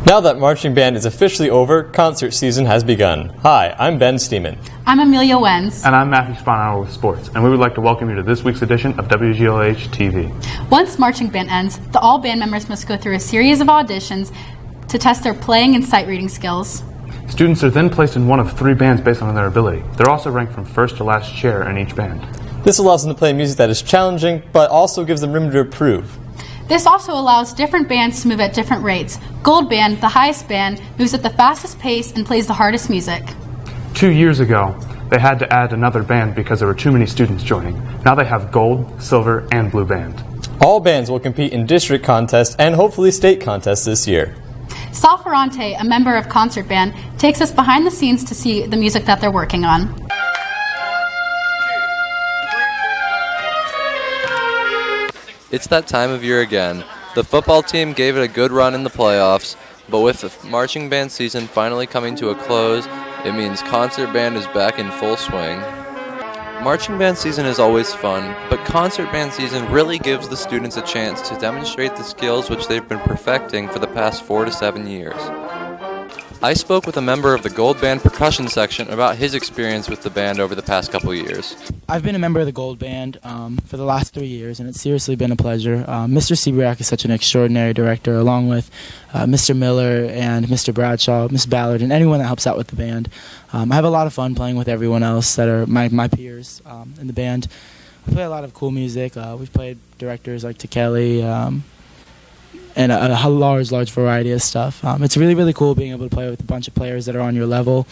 Now that marching band is officially over, concert season has begun. Hi, I'm Ben Steeman. I'm Amelia Wenz. And I'm Matthew Sponauer with Sports, and we would like to welcome you to this week's edition of WGLH TV. Once marching band ends, all band members must go through a series of auditions to test their playing and sight reading skills. Students are then placed in one of 3 bands based on their ability. They're also ranked from first to last chair in each band. This allows them to play music that is challenging, but also gives them room to improve. This also allows different bands to move at different rates. Gold Band, the highest band, moves at the fastest pace and plays the hardest music. 2 years ago, they had to add another band because there were too many students joining. Now they have Gold, Silver, and Blue Band. All bands will compete in district contests and hopefully state contests this year. Sal Ferrante, a member of Concert Band, takes us behind the scenes to see the music that they're working on. It's that time of year again. The football team gave it a good run in the playoffs, but with the marching band season finally coming to a close, it means concert band is back in full swing. Marching band season is always fun, but concert band season really gives the students a chance to demonstrate the skills which they've been perfecting for the past 4 to 7 years. I spoke with a member of the Gold Band percussion section about his experience with the band over the past couple years. I've been a member of the Gold Band for the last 3 years, and it's seriously been a pleasure. Mr. Seabriak is such an extraordinary director, along with Mr. Miller and Mr. Bradshaw, Miss Ballard, and anyone that helps out with the band. I have a lot of fun playing with everyone else that are my peers in the band. We play a lot of cool music. We've played directors like Tekeli, and a large variety of stuff. It's really, really cool being able to play with a bunch of players that are on your level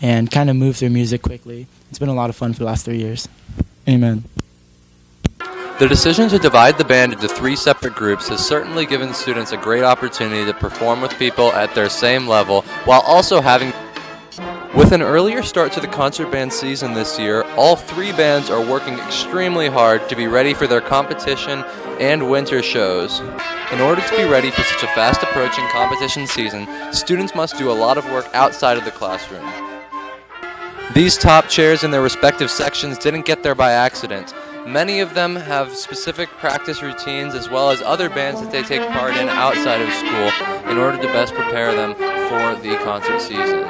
and kind of move through music quickly. It's been a lot of fun for the last 3 years. Amen. The decision to divide the band into 3 separate groups has certainly given students a great opportunity to perform with people at their same level while also having... With an earlier start to the concert band season this year, all 3 bands are working extremely hard to be ready for their competition and winter shows. In order to be ready for such a fast-approaching competition season, students must do a lot of work outside of the classroom. These top chairs in their respective sections didn't get there by accident. Many of them have specific practice routines as well as other bands that they take part in outside of school in order to best prepare them for the concert season.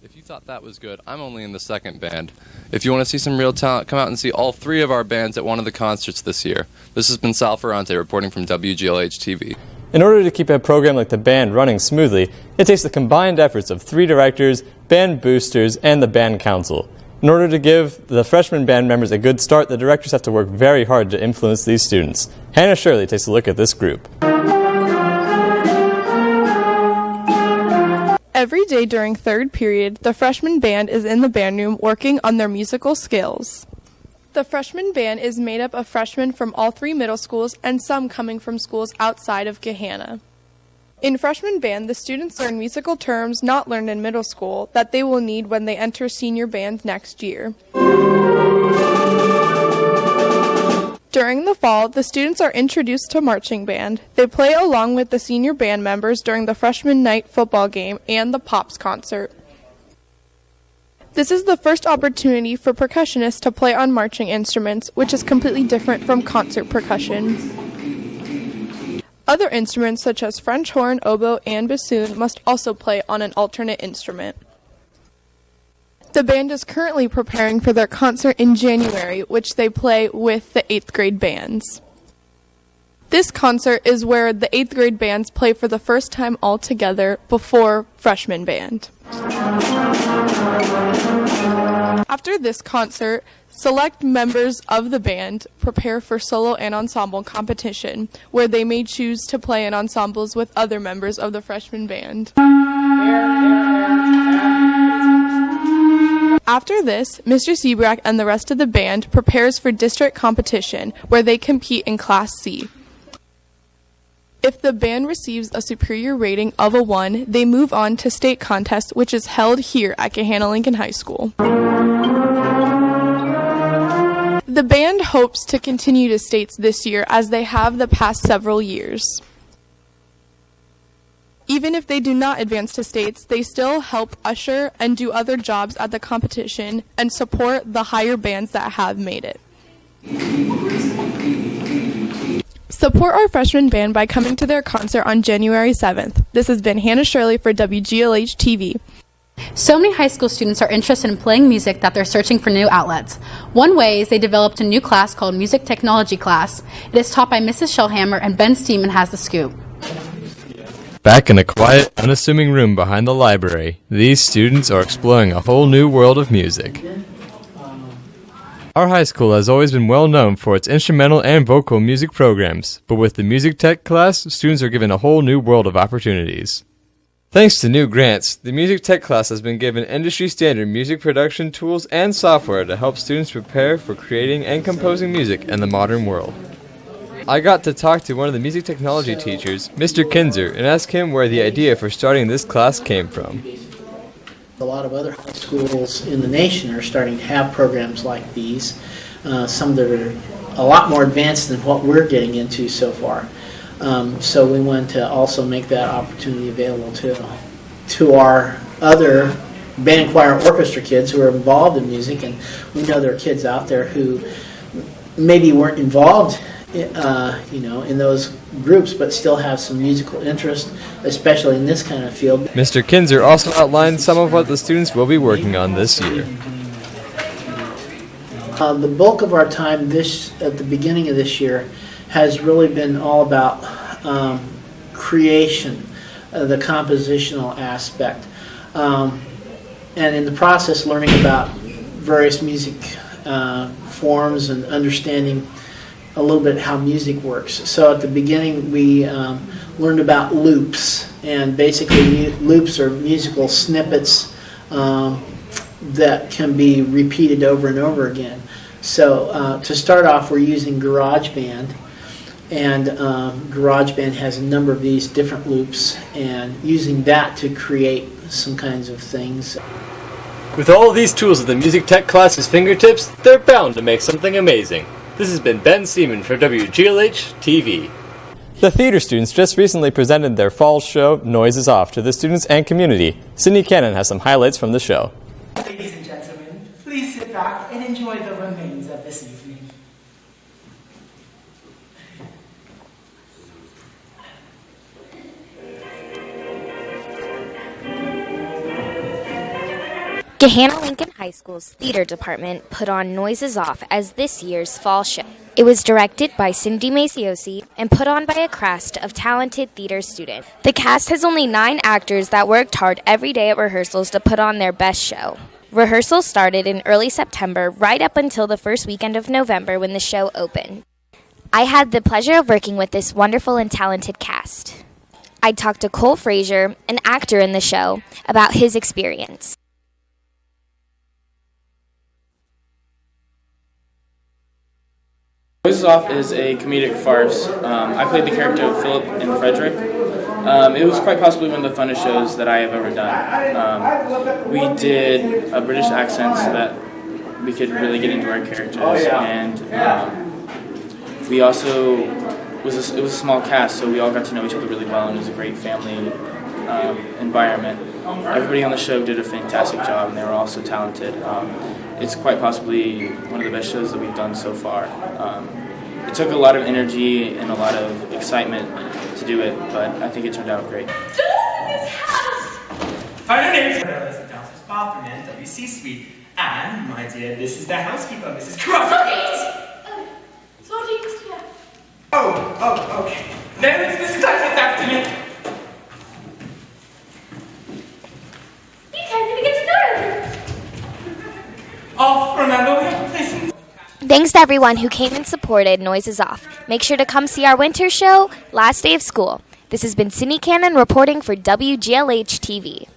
If you thought that was good, I'm only in the second band. If you want to see some real talent, come out and see all 3 of our bands at one of the concerts this year. This has been Sal Ferrante reporting from WGLH TV. In order to keep a program like the band running smoothly, it takes the combined efforts of 3 directors, band boosters, and the band council. In order to give the freshman band members a good start, the directors have to work very hard to influence these students. Hannah Shirley takes a look at this group. Every day during 3rd period, the freshman band is in the band room working on their musical skills. The freshman band is made up of freshmen from all 3 middle schools and some coming from schools outside of Gahanna. In freshman band, the students learn musical terms not learned in middle school that they will need when they enter senior band next year. During the fall, the students are introduced to marching band. They play along with the senior band members during the freshman night football game and the Pops concert. This is the first opportunity for percussionists to play on marching instruments, which is completely different from concert percussion. Other instruments such as French horn, oboe, and bassoon must also play on an alternate instrument. The band is currently preparing for their concert in January, which they play with the 8th grade bands. This concert is where the 8th grade bands play for the first time all together before freshman band. After this concert, select members of the band prepare for solo and ensemble competition, where they may choose to play in ensembles with other members of the freshman band. After this, Mr. Seabrack and the rest of the band prepares for district competition, where they compete in Class C. If the band receives a superior rating of a 1, they move on to state contest, which is held here at Gahanna-Lincoln High School. The band hopes to continue to states this year, as they have the past several years. Even if they do not advance to states, they still help usher and do other jobs at the competition and support the higher bands that have made it. Support our freshman band by coming to their concert on January 7th. This has been Hannah Shirley for WGLH TV. So many high school students are interested in playing music that they're searching for new outlets. One way is they developed a new class called Music Technology Class. It is taught by Mrs. Shellhammer, and Ben Steeman has the scoop. Back in a quiet, unassuming room behind the library, these students are exploring a whole new world of music. Our high school has always been well known for its instrumental and vocal music programs, but with the Music Tech class, students are given a whole new world of opportunities. Thanks to new grants, the Music Tech class has been given industry-standard music production tools and software to help students prepare for creating and composing music in the modern world. I got to talk to one of the music technology teachers, Mr. Kinzer, and ask him where the idea for starting this class came from. A lot of other high schools in the nation are starting to have programs like these, some that are a lot more advanced than what we're getting into so far. So we wanted to also make that opportunity available to our other band, choir, orchestra kids who are involved in music, and we know there are kids out there who maybe weren't involved in those groups, but still have some musical interest, especially in this kind of field. Mr. Kinzer also outlined some of what the students will be working on this year. The bulk of our time at the beginning of this year has really been all about creation, the compositional aspect, and in the process learning about various music forms and understanding a little bit how music works. So at the beginning we learned about loops, and basically loops are musical snippets that can be repeated over and over again. So to start off, we're using GarageBand, and GarageBand has a number of these different loops, and using that to create some kinds of things. With all of these tools at the Music Tech class's fingertips, they're bound to make something amazing. This has been Ben Seaman for WGLH TV. The theater students just recently presented their fall show, Noise is Off, to the students and community. Sydney Cannon has some highlights from the show. Ladies and gentlemen, please sit back and enjoy the remains of this evening. Gahanna-Lincoln High School's theater department put on Noise is Off as this year's fall show. It was directed by Cindy Maciosi and put on by a cast of talented theater students. The cast has only 9 actors that worked hard every day at rehearsals to put on their best show. Rehearsals started in early September, right up until the first weekend of November when the show opened. I had the pleasure of working with this wonderful and talented cast. I talked to Cole Frazier, an actor in the show, about his experience. Noise is Off is a comedic farce. I played the character of Philip in Frederick. It was quite possibly one of the funnest shows that I have ever done. We did a British accent so that we could really get into our characters, and we also it was a small cast, so we all got to know each other really well, and it was a great family environment. Everybody on the show did a fantastic job, and they were all so talented. It's quite possibly one of the best shows that we've done so far. It took a lot of energy and a lot of excitement to do it, but I think it turned out great. Find your names. apartment, WC suite. And, my dear, this is their housekeeper, Mrs. Crosby. Sardines, dear. Oh, okay. No, it's Mrs. Douglas after me. You can't even get to know him. Off, remember, we have to play some... Thanks to everyone who came and supported Noises Off. Make sure to come see our winter show, last day of school. This has been Sydney Cannon reporting for WGLH TV.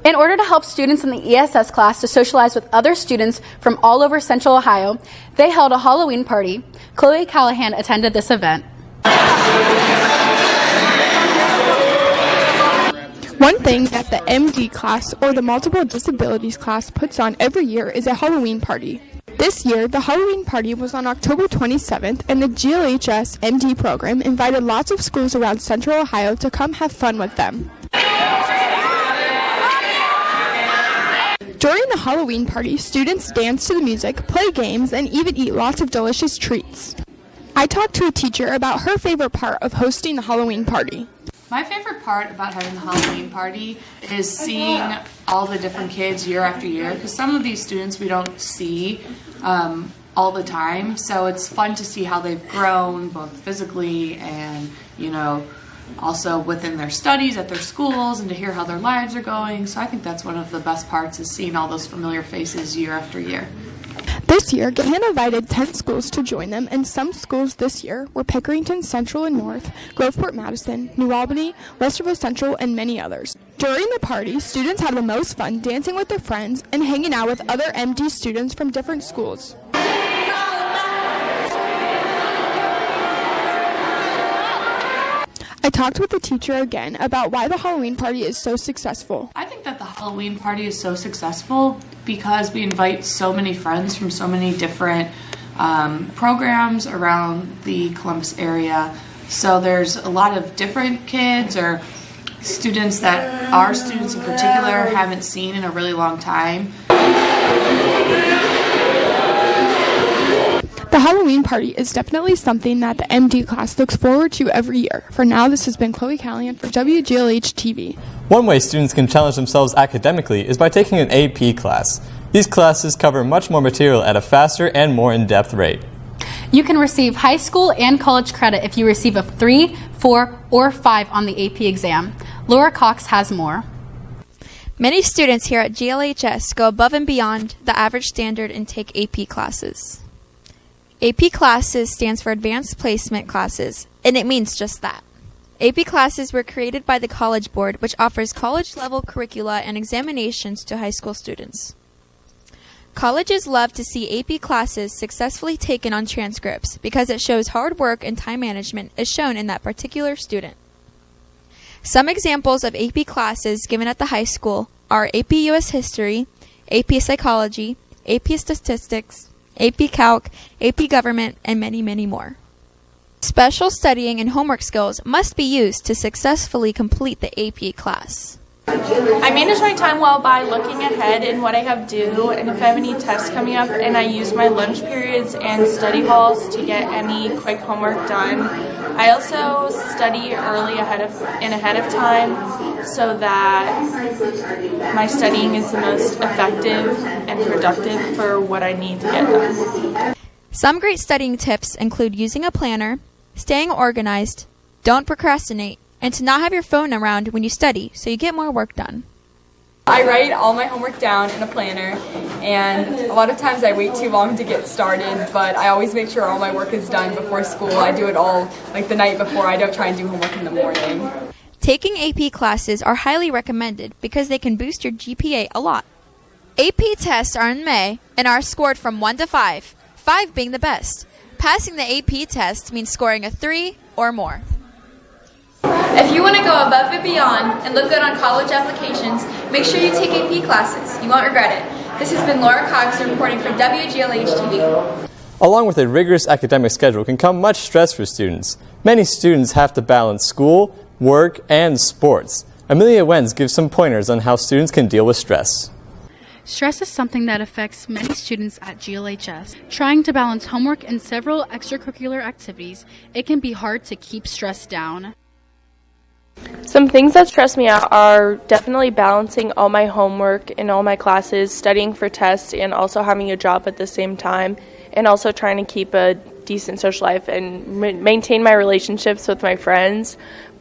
In order to help students in the ESS class to socialize with other students from all over Central Ohio, they held a Halloween party. Chloe Callahan attended this event. One thing that the MD class, or the Multiple Disabilities class, puts on every year is a Halloween party. This year, the Halloween party was on October 27th, and the GLHS MD program invited lots of schools around Central Ohio to come have fun with them. During the Halloween party, students dance to the music, play games, and even eat lots of delicious treats. I talked to a teacher about her favorite part of hosting the Halloween party. My favorite part about having the Halloween party is seeing all the different kids year after year, because some of these students we don't see all the time, so it's fun to see how they've grown, both physically and, also within their studies at their schools, and to hear how their lives are going. So I think that's one of the best parts, is seeing all those familiar faces year after year. This year, Gahan invited 10 schools to join them, and some schools this year were Pickerington Central and North, Groveport Madison, New Albany, Westerville Central, and many others. During the party, students had the most fun dancing with their friends and hanging out with other MD students from different schools. I talked with the teacher again about why the Halloween party is so successful. I think that the Halloween party is so successful because we invite so many friends from so many different programs around the Columbus area. So there's a lot of different kids or students that our students in particular haven't seen in a really long time. The Halloween party is definitely something that the MD class looks forward to every year. For now, this has been Chloe Callahan for WGLH TV. One way students can challenge themselves academically is by taking an AP class. These classes cover much more material at a faster and more in-depth rate. You can receive high school and college credit if you receive a 3, 4, or 5 on the AP exam. Laura Cox has more. Many students here at GLHS go above and beyond the average standard and take AP classes. AP classes stands for Advanced Placement Classes, and it means just that. AP classes were created by the College Board, which offers college-level curricula and examinations to high school students. Colleges love to see AP classes successfully taken on transcripts because it shows hard work and time management is shown in that particular student. Some examples of AP classes given at the high school are AP US History, AP Psychology, AP Statistics, AP Calc, AP Government, and many, many more. Special studying and homework skills must be used to successfully complete the AP class. I manage my time well by looking ahead in what I have due and if I have any tests coming up, and I use my lunch periods and study halls to get any quick homework done. I also study early ahead of time so that my studying is the most effective and productive for what I need to get done. Some great studying tips include using a planner, staying organized, don't procrastinate, and to not have your phone around when you study so you get more work done. I write all my homework down in a planner, and a lot of times I wait too long to get started, but I always make sure all my work is done before school. I do it all the night before. I don't try and do homework in the morning. Taking AP classes are highly recommended because they can boost your GPA a lot. AP tests are in May and are scored from 1 to 5, 5 being the best. Passing the AP test means scoring a 3 or more. If you want to go above and beyond and look good on college applications, make sure you take AP classes. You won't regret it. This has been Laura Cox reporting for WGLH TV. Along with a rigorous academic schedule can come much stress for students. Many students have to balance school, work, and sports. Amelia Wenz gives some pointers on how students can deal with stress. Stress is something that affects many students at GLHS. Trying to balance homework and several extracurricular activities, it can be hard to keep stress down. Some things that stress me out are definitely balancing all my homework and all my classes, studying for tests, and also having a job at the same time, and also trying to keep a decent social life and maintain my relationships with my friends.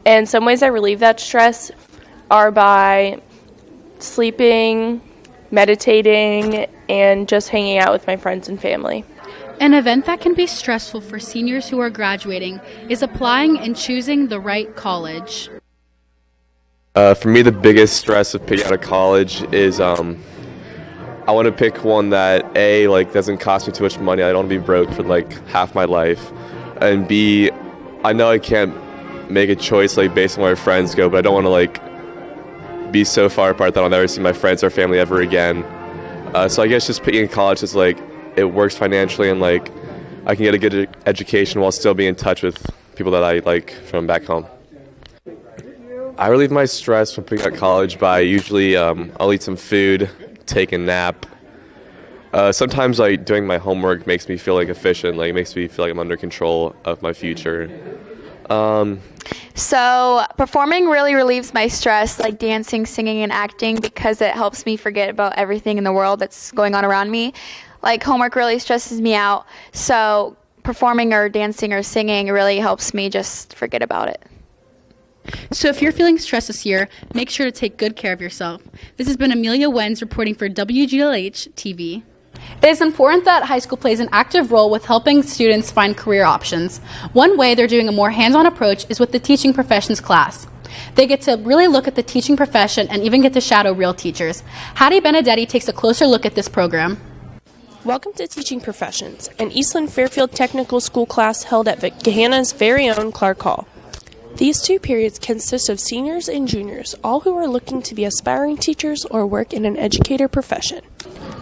And some ways I relieve that stress are by sleeping, meditating, and just hanging out with my friends and family. An event that can be stressful for seniors who are graduating is applying and choosing the right college. For me, the biggest stress of picking out a college is I want to pick one that A, doesn't cost me too much money. I don't want to be broke for half my life, and B, I know I can't make a choice based on where my friends go, but I don't want to be so far apart that I'll never see my friends or family ever again. So I guess just picking a college is it works financially, and I can get a good education while still being in touch with people that I like from back home. I relieve my stress from picking out college by usually I'll eat some food, take a nap. Sometimes doing my homework makes me feel efficient, it makes me feel like I'm under control of my future. So performing really relieves my stress, like dancing, singing, and acting, because it helps me forget about everything in the world that's going on around me. Homework really stresses me out, so performing or dancing or singing really helps me just forget about it. So if you're feeling stressed this year, make sure to take good care of yourself. This has been Amelia Wenz reporting for WGLH TV. It is important that high school plays an active role with helping students find career options. One way they're doing a more hands-on approach is with the teaching professions class. They get to really look at the teaching profession and even get to shadow real teachers. Hattie Benedetti takes a closer look at this program. Welcome to Teaching Professions, an Eastland Fairfield Technical School class held at Gahanna's very own Clark Hall. These 2 periods consist of seniors and juniors, all who are looking to be aspiring teachers or work in an educator profession.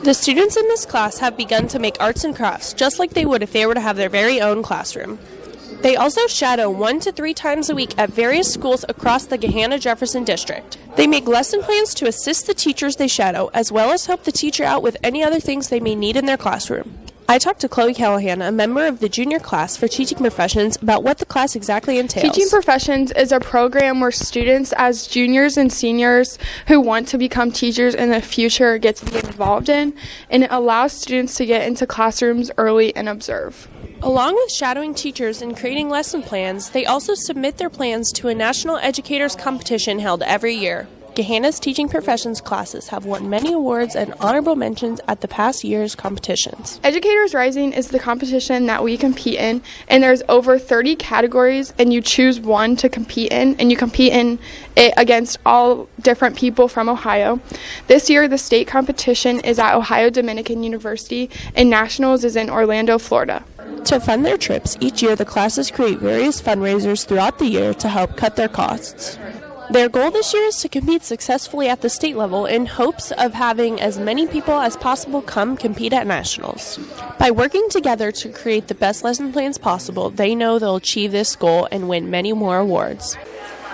The students in this class have begun to make arts and crafts just like they would if they were to have their very own classroom. They also shadow 1 to 3 times a week at various schools across the Gahanna-Jefferson district. They make lesson plans to assist the teachers they shadow, as well as help the teacher out with any other things they may need in their classroom. I talked to Chloe Callahan, a member of the junior class for Teaching Professions, about what the class exactly entails. Teaching Professions is a program where students as juniors and seniors who want to become teachers in the future get to be involved in, and it allows students to get into classrooms early and observe. Along with shadowing teachers and creating lesson plans, they also submit their plans to a national educators competition held every year. Gahanna's Teaching Professions classes have won many awards and honorable mentions at the past year's competitions. Educators Rising is the competition that we compete in, and there's over 30 categories, and you choose one to compete in, and you compete in it against all different people from Ohio. This year, the state competition is at Ohio Dominican University, and nationals is in Orlando, Florida. To fund their trips, each year the classes create various fundraisers throughout the year to help cut their costs. Their goal this year is to compete successfully at the state level in hopes of having as many people as possible come compete at nationals. By working together to create the best lesson plans possible, they know they'll achieve this goal and win many more awards.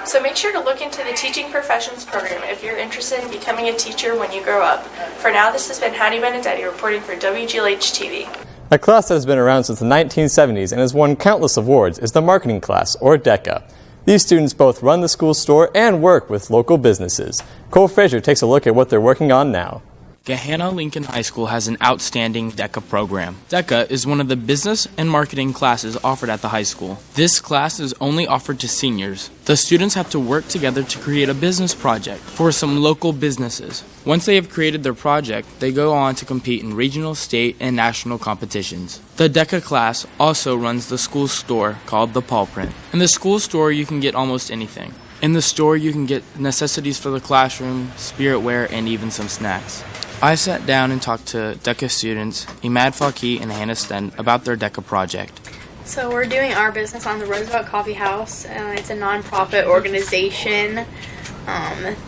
So make sure to look into the Teaching Professions program if you're interested in becoming a teacher when you grow up. For now, this has been Hattie Benedetti reporting for WGLH TV. A class that has been around since the 1970s and has won countless awards is the marketing class, or DECA. These students both run the school store and work with local businesses. Cole Frazier takes a look at what they're working on now. Gahanna Lincoln High School has an outstanding DECA program. DECA is one of the business and marketing classes offered at the high school. This class is only offered to seniors. The students have to work together to create a business project for some local businesses. Once they have created their project, they go on to compete in regional, state, and national competitions. The DECA class also runs the school store called the Paw Print. In the school store, you can get almost anything. In the store, you can get necessities for the classroom, spirit wear, and even some snacks. I sat down and talked to DECA students Imad Faki and Hannah Sten about their DECA project. So we're doing our business on the Roosevelt Coffee House. It's a nonprofit organization.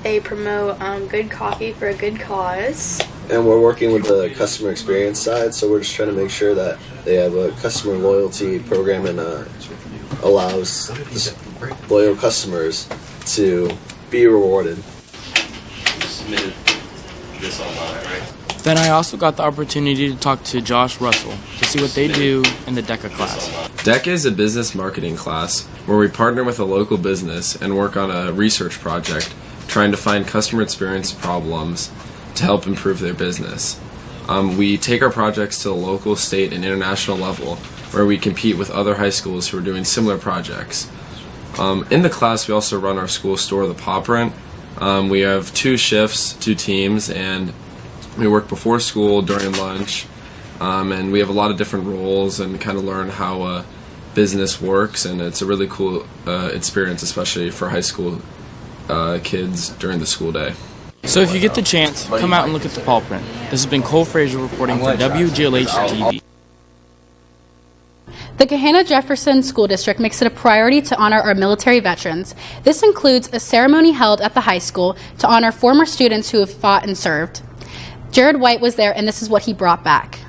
They promote good coffee for a good cause. And we're working with the customer experience side, so we're just trying to make sure that they have a customer loyalty program and allows loyal customers to be rewarded. You submitted this online, right? Then I also got the opportunity to talk to Josh Russell to see what they do in the DECA class. DECA is a business marketing class where we partner with a local business and work on a research project trying to find customer experience problems to help improve their business. We take our projects to the local, state, and international level where we compete with other high schools who are doing similar projects. In the class, we also run our school store, the Pop Rent. We have 2 shifts, 2 teams, and we work before school, during lunch, and we have a lot of different roles and kind of learn how business works, and it's a really cool experience, especially for high school kids during the school day. So if you get the chance, come out and look at the paw print. This has been Cole Frazier reporting for WGLH TV. The Gahanna-Jefferson School District makes it a priority to honor our military veterans. This includes a ceremony held at the high school to honor former students who have fought and served. Jared White was there, and this is what he brought back.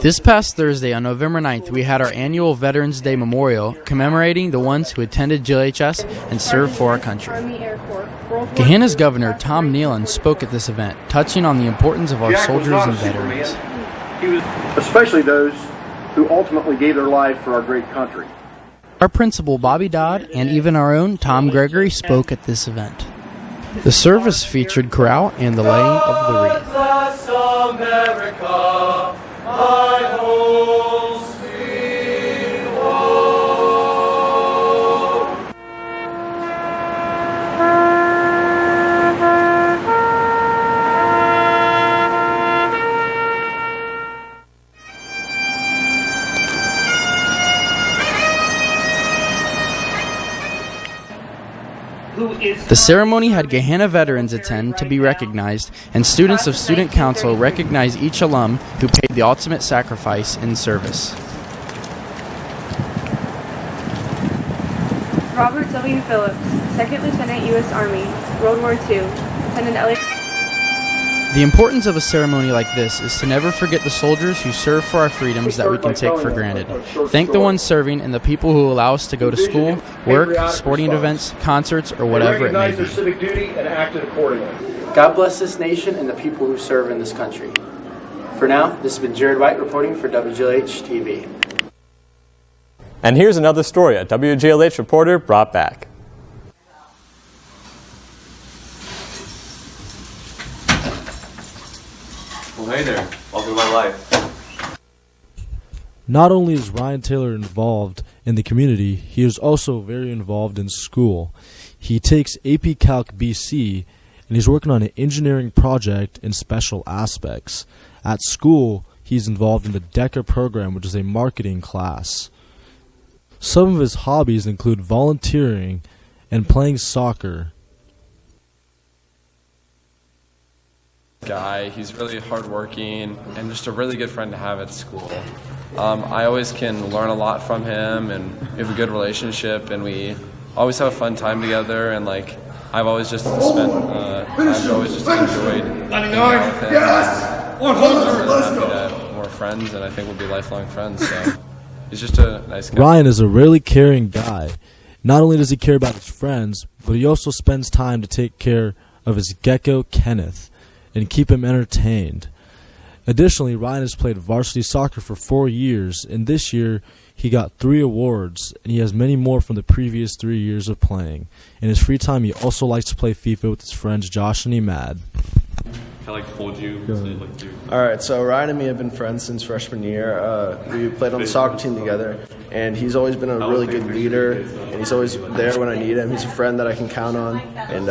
This past Thursday on November 9th, we had our annual Veterans Day Memorial commemorating the ones who attended GLHS and served for our country. Gahanna's Governor Tom Nealon spoke at this event, touching on the importance of our soldiers and veterans. Especially those who ultimately gave their life for our great country. Our principal Bobby Dodd and even our own Tom Gregory spoke at this event. The service featured chorale and the laying of the wreath. The ceremony had Gahanna veterans attend to be recognized, and students of Student Council recognize each alum who paid the ultimate sacrifice in service. Robert W. Phillips, 2nd Lieutenant U.S. Army, World War II, Lieutenant Elliot. The importance of a ceremony like this is to never forget the soldiers who serve for our freedoms that we can take for granted. Thank the ones serving and the people who allow us to go to school, work, sporting events, concerts, or whatever it may be. God bless this nation and the people who serve in this country. For now, this has been Jared White reporting for WGLH TV. And here's another story a WGLH reporter brought back. Well, hey there. Welcome to my life. Not only is Ryan Taylor involved in the community, he is also very involved in school. He takes AP Calc BC, and he's working on an engineering project in special aspects. At school, he's involved in the DECA program, which is a marketing class. Some of his hobbies include volunteering and playing soccer. Guy, he's really hardworking and just a really good friend to have at school. I always can learn a lot from him, and we have a good relationship, and we always have a fun time together. And like, I've always just spent, I've always just enjoyed hanging out with him. I'm really happy that we're friends, and I think we'll be lifelong friends. So he's just a nice guy. Ryan is a really caring guy. Not only does he care about his friends, but he also spends time to take care of his gecko Kenneth and keep him entertained. Additionally, Ryan has played varsity soccer for 4 years, and this year he got 3 awards, and he has many more from the previous 3 years of playing. In his free time, he also likes to play FIFA with his friends Josh and Emad. Can I hold you? Alright, so Ryan and me have been friends since freshman year. We played on the soccer team together, and he's always been a really good leader, and he's always there when I need him. He's a friend that I can count on, and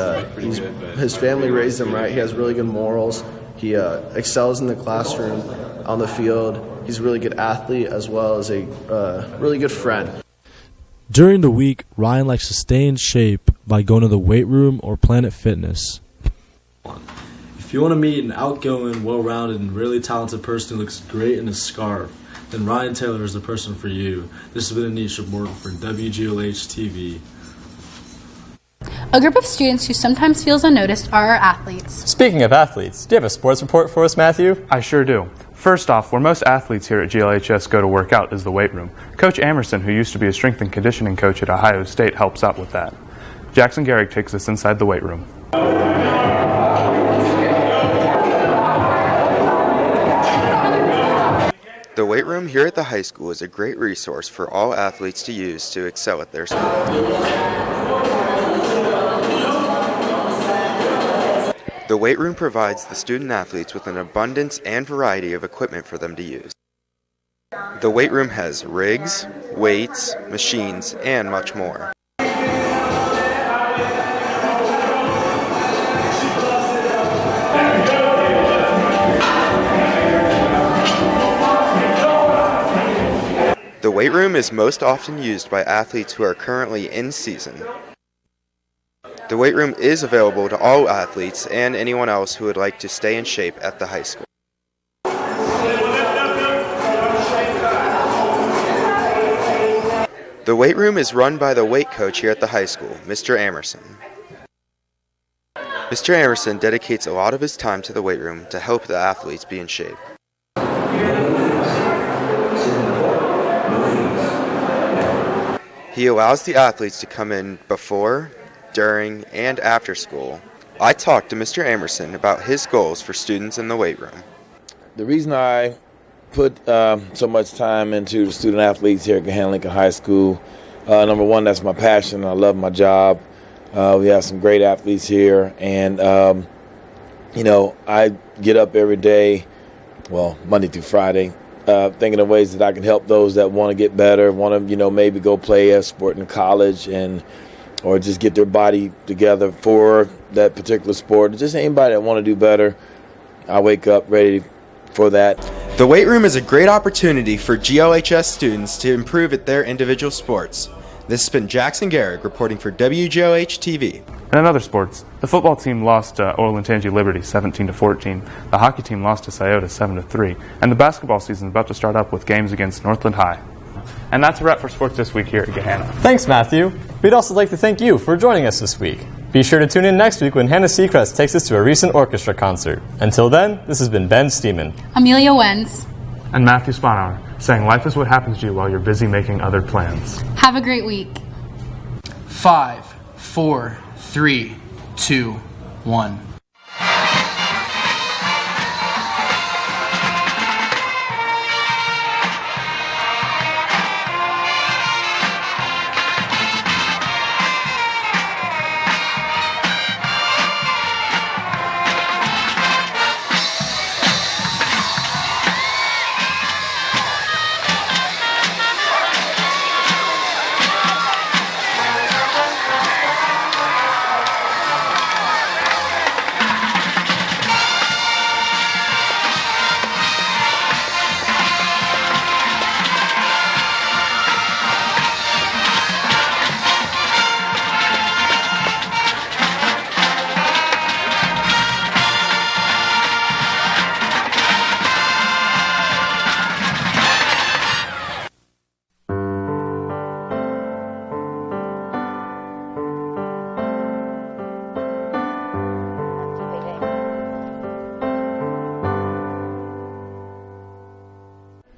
his family raised him right. He has really good morals. He excels in the classroom, on the field. He's a really good athlete as well as a really good friend. During the week, Ryan likes to stay in shape by going to the weight room or Planet Fitness. If you want to meet an outgoing, well-rounded, and really talented person who looks great in a scarf, then Ryan Taylor is the person for you. This has been Anish reporting for WGLH TV. A group of students who sometimes feels unnoticed are our athletes. Speaking of athletes, do you have a sports report for us, Matthew? I sure do. First off, where most athletes here at GLHS go to work out is the weight room. Coach Amerson, who used to be a strength and conditioning coach at Ohio State, helps out with that. Jackson Garrick takes us inside the weight room. The weight room here at the high school is a great resource for all athletes to use to excel at their sport. The weight room provides the student athletes with an abundance and variety of equipment for them to use. The weight room has rigs, weights, machines, and much more. The weight room is most often used by athletes who are currently in season. The weight room is available to all athletes and anyone else who would like to stay in shape at the high school. The weight room is run by the weight coach here at the high school, Mr. Amerson. Mr. Amerson dedicates a lot of his time to the weight room to help the athletes be in shape. He allows the athletes to come in before, during, and after school. I talked to Mr. Amerson about his goals for students in the weight room. The reason I put so much time into the student athletes here at Gahanna-Lincoln High School, number one, that's my passion. I love my job. We have some great athletes here, and I get up every day, well, Monday through Friday, thinking of ways that I can help those that want to get better, want to, maybe go play a sport in college or just get their body together for that particular sport. Just anybody that want to do better, I wake up ready for that. The weight room is a great opportunity for GLHS students to improve at their individual sports. This has been Jackson Garrick reporting for WGLH TV. And in other sports, the football team lost to Orland-Tangi Liberty 17-14. The hockey team lost to Scioto 7-3. And the basketball season is about to start up with games against Northland High. And that's a wrap for sports this week here at Gahanna. Thanks, Matthew. We'd also like to thank you for joining us this week. Be sure to tune in next week when Hannah Seacrest takes us to a recent orchestra concert. Until then, this has been Ben Steeman, Amelia Wenz, and Matthew Spanauer, saying life is what happens to you while you're busy making other plans. Have a great week. 5, 4, 3, 2, 1.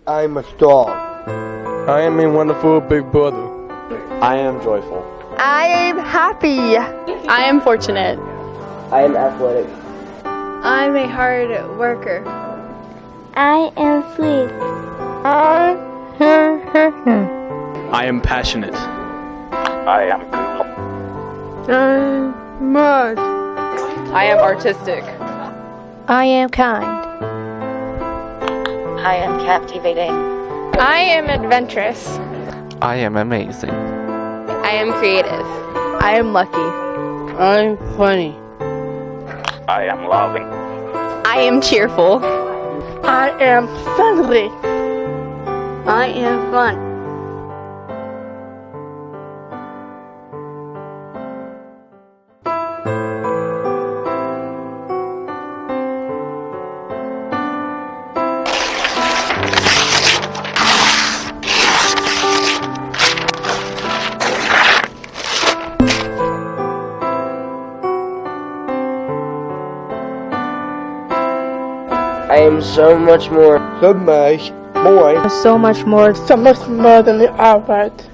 I'm a star. I am a wonderful big brother. I am joyful. I am happy. I am fortunate. I am athletic. I'm a hard worker. I am sweet. I am passionate. I am cool. I'm much. I am artistic. I am kind. I am captivating. I am adventurous. I am amazing. I am creative. I am lucky. I'm funny. I am loving. I am cheerful. I am friendly. I am fun. I am so much more. So much more. So much more. So much more than the average.